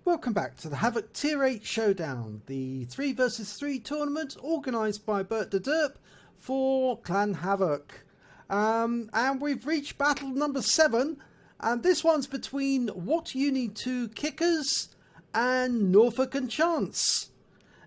welcome back to the Havoc Tier 8 Showdown, the 3 vs 3 tournament organised by Bert de Derp for Clan Havoc. And we've reached battle number 7, and this one's between WUN2 Kickers and Norfolk Chance.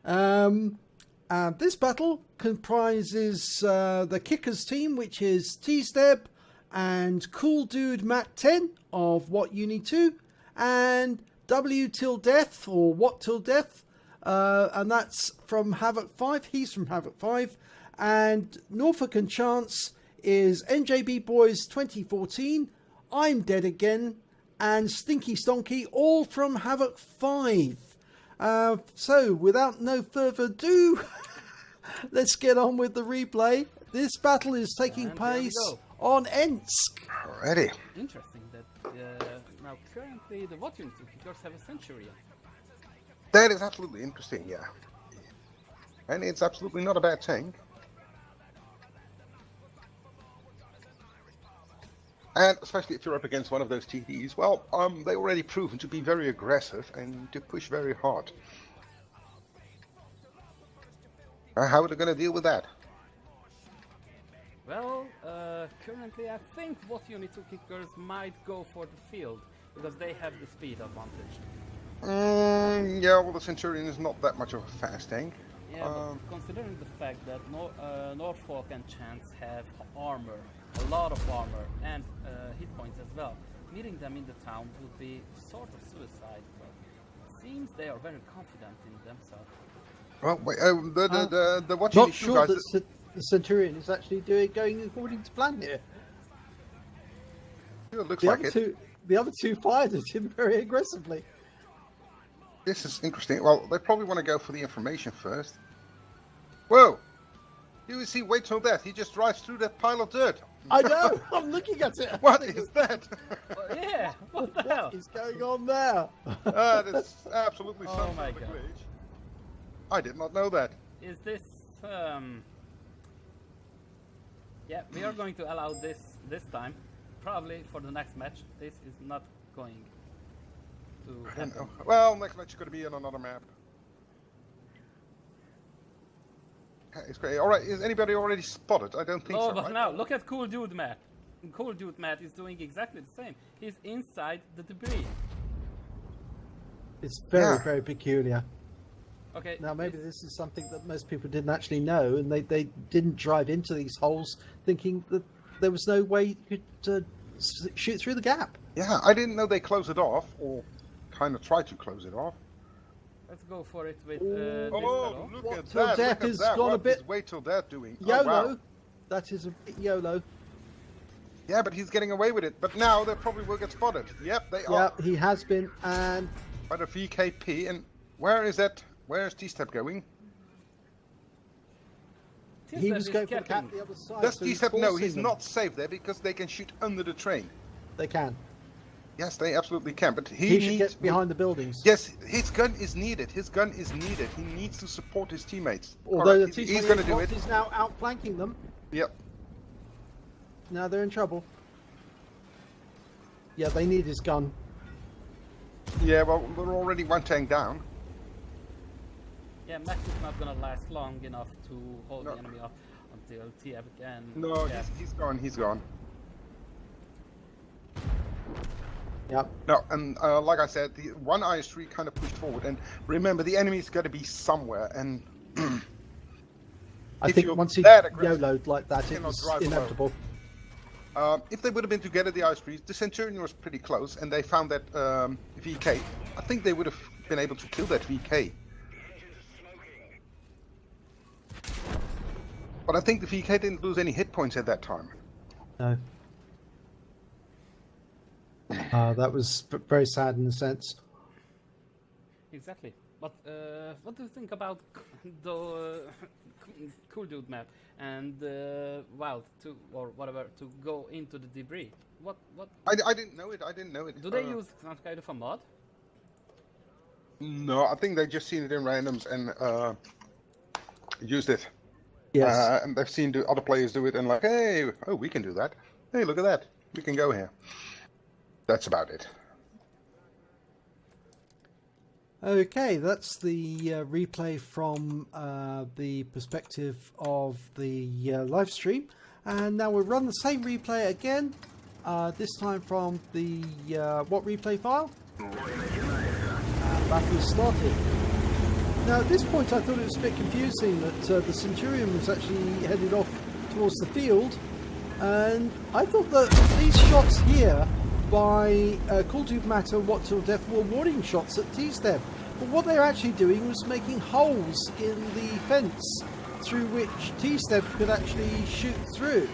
And this battle comprises the Kickers team, which is tiesdeb and Cool Dude Matt 10 of WUN2, and W till death, or what till death, and that's from Havoc 5. He's from Havoc 5. And Norfolk and Chance is NJB Boys 2014, I'm Dead Again, and StinkyStonky, all from Havoc 5. So without no further ado, let's get on with the replay. This battle is taking place on Ensk. Alrighty. Interesting that now currently the WUN2 Kickers have a Centurion. That is absolutely interesting, yeah. And it's absolutely not a bad tank. And especially if you're up against one of those TDs, well, they already proven to be very aggressive and to push very hard. How are they going to deal with that? Well, currently I think WUN2 Kickers might go for the field, because they have the speed advantage. Yeah, well, the Centurion is not that much of a fast tank. Yeah, but considering the fact that Norfolk and Chance have armor, a lot of armor, and hit points as well, meeting them in the town would be sort of suicide, but it seems they are very confident in themselves. Well, wait, the WUN2 Not sure guys, that the Centurion is actually going according to plan here. it looks like it. The other two fired at him very aggressively. This is interesting. Well, they probably want to go for the information first. Whoa! You see, wait till death. He just drives through that pile of dirt. I know! I'm looking at it! What is that? Yeah, what the hell? What is going on there? That's absolutely Oh something my of a God. glitch. I did not know that. Is this, yeah, we are going to allow this time. Probably for the next match. This is not going to happen. Well, next match is going to be on another map. It's great. Alright, is anybody already spotted? I don't think Oh, so, but right? now, look at Cool Dude Matt. Cool Dude Matt is doing exactly the same. He's inside the debris. It's very, Yeah. very peculiar. Okay. Now, maybe this is something that most people didn't actually know, and they didn't drive into these holes thinking that there was no way you could shoot through the gap. Yeah, I didn't know they closed it off, or kind of tried to close it off. Let's go for it with this Oh, fellow. look What at till that! death Look at has that! gone a What bit- is wait till death doing? YOLO. Oh, wow. That is a bit YOLO. Yeah, but he's getting away with it. But now they probably will get spotted. Yep, they Yeah, are. he has been, and By the VKP, and where is that? Where is T-Step going? he was going for the cap the other side. Does so he's T-Step? No, forcing he's them. not safe there because they can shoot under the train. They can. Yes, they absolutely can. But He he should needs. get behind the buildings. Yes, his gun is needed. His gun is needed. He needs to support his teammates. Although Correct. the He's going to do T-28 it. is now outflanking them. Yep. Now they're in trouble. Yeah, they need his gun. Yeah, well, we're already one tank down. Yeah, Matt is not gonna last long enough to hold No. the enemy off until TF again. No, yeah. he's gone. He's gone. Yep. No, and like I said, the one IS3 kind of pushed forward. And remember, the enemy's got to be somewhere. And I If think you're once he that aggressive, YOLO'd like that, you it cannot was drive alone. inevitable. if they would have been together, the IS3s, the Centurion was pretty close, and they found that VK. I think they would have been able to kill that VK. But I think the VK didn't lose any hit points at that time. No. That was very sad in a sense. Exactly. But what do you think about the Cool Dude map and Wild to or whatever to go into the debris? What? I didn't know it. I didn't know it. Do they use some kind of a mod? No, I think they just seen it in randoms and used it. Yes. And they've seen the other players do it and like, hey, oh, we can do that. Hey, look at that. We can go here. That's about it. Okay, that's the replay from the perspective of the live stream, and now we'll run the same replay again, this time from the what replay file? Battle is started. Now at this point I thought it was a bit confusing that the Centurion was actually headed off towards the field, and I thought that these shots here by Matter and What Till Death were warning shots at tiesdeb, but what they're actually doing was making holes in the fence through which tiesdeb could actually shoot through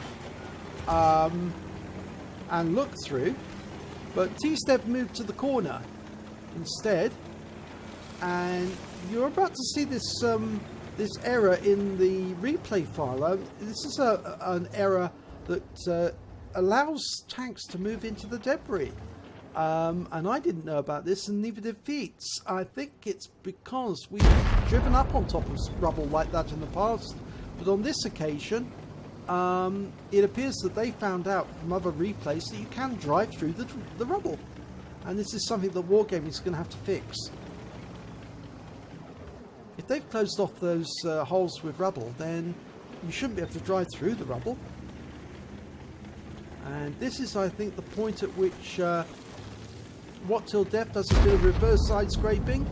and look through, but tiesdeb moved to the corner instead, and you're about to see this this error in the replay file. This is an error that allows tanks to move into the debris, and I didn't know about this, and neither did Feats. I think it's because we've driven up on top of rubble like that in the past, but on this occasion it appears that they found out from other replays that you can drive through the rubble, and this is something that Wargaming is going to have to fix. If they've closed off those holes with rubble, then you shouldn't be able to drive through the rubble. And this is, I think, the point at which What Till Death does a bit of reverse side scraping.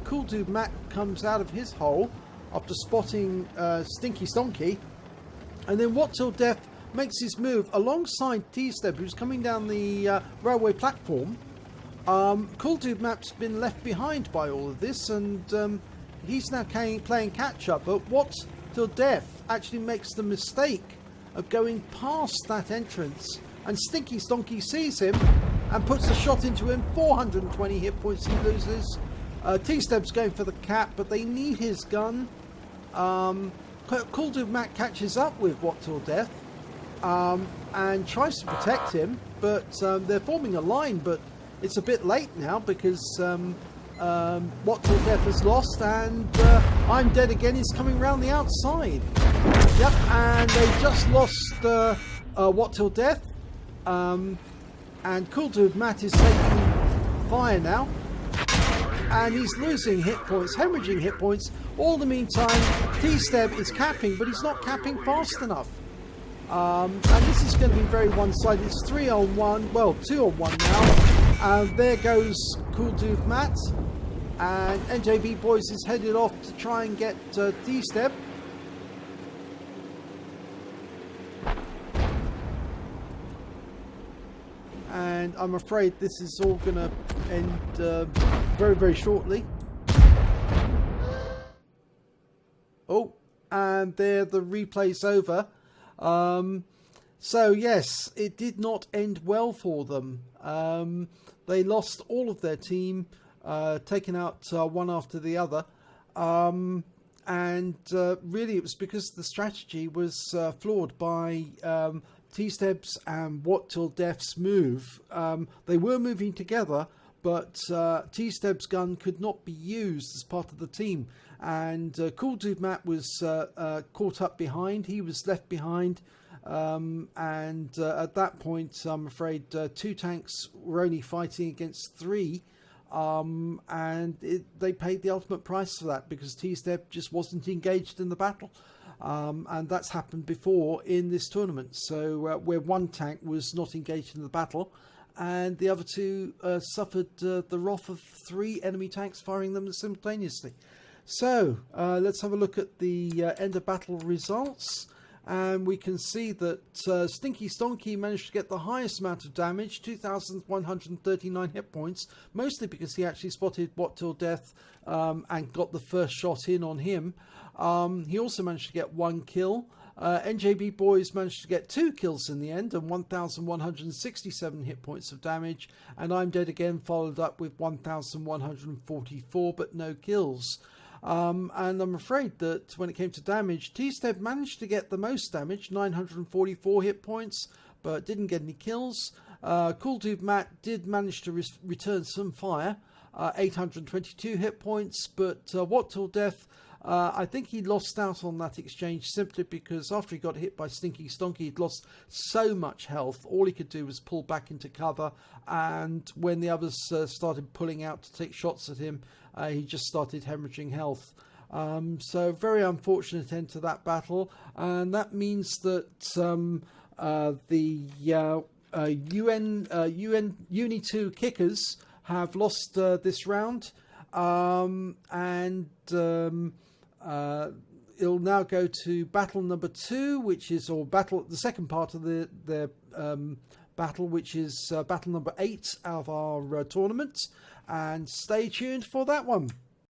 Cool Dude Matt comes out of his hole after spotting StinkyStonky, and then What Till Death makes his move alongside tiesdeb, who's coming down the railway platform. Cool Dude Matt's been left behind by all of this, and he's now playing catch up, but What Till Death actually makes the mistake of going past that entrance, and StinkyStonky sees him and puts a shot into him. 420 hit points he loses. tiesdeb's going for the cap, but they need his gun. Cool Dude Matt catches up with What Till Death and tries to protect him, but they're forming a line, but it's a bit late now because What Till Death has lost, and I'm Dead Again is coming round the outside. Yep, and they just lost What Till Death, and Cool Dude Matt is taking fire now, and he's losing hit points, hemorrhaging hit points. All the meantime, tiesdeb is capping, but he's not capping fast enough. And this is going to be very one-sided. It's 3-on-1, well, 2-on-1 now. And there goes Cool Dude Matt, and NJB Boys is headed off to try and get tiesdeb. And I'm afraid this is all going to end very, very shortly. Oh, and there the replay's over. So yes, it did not end well for them. They lost all of their team, taken out one after the other. And really it was because the strategy was flawed by tiesdeb's and What Till Death's move. They were moving together, but tiesdeb's gun could not be used as part of the team, and Cool Dude Matt was caught up behind. He was left behind, and at that point I'm afraid 2 tanks were only fighting against 3, and they paid the ultimate price for that because tiesdeb just wasn't engaged in the battle. And that's happened before in this tournament, so where 1 tank was not engaged in the battle and the other 2 suffered the wrath of 3 enemy tanks firing them simultaneously. So let's have a look at the end of battle results, and we can see that StinkyStonky managed to get the highest amount of damage, 2,139 hit points, mostly because he actually spotted What Till Death and got the first shot in on him. He also managed to get 1 kill. NJB Boys managed to get 2 kills in the end and 1,167 hit points of damage, and I'm Dead Again followed up with 1,144 but no kills. And I'm afraid that when it came to damage, tiesdeb managed to get the most damage, 944 hit points, but didn't get any kills. Cool Dude Matt did manage to return some fire, 822 hit points, but What Till Death I think he lost out on that exchange simply because after he got hit by StinkyStonky, he'd lost so much health. All he could do was pull back into cover, and when the others started pulling out to take shots at him, he just started hemorrhaging health. So very unfortunate end to that battle, and that means that the WUN2 Kickers have lost this round, and it'll now go to battle number 2, which is the second part of the battle, which is battle number 8 of our tournament, and stay tuned for that one.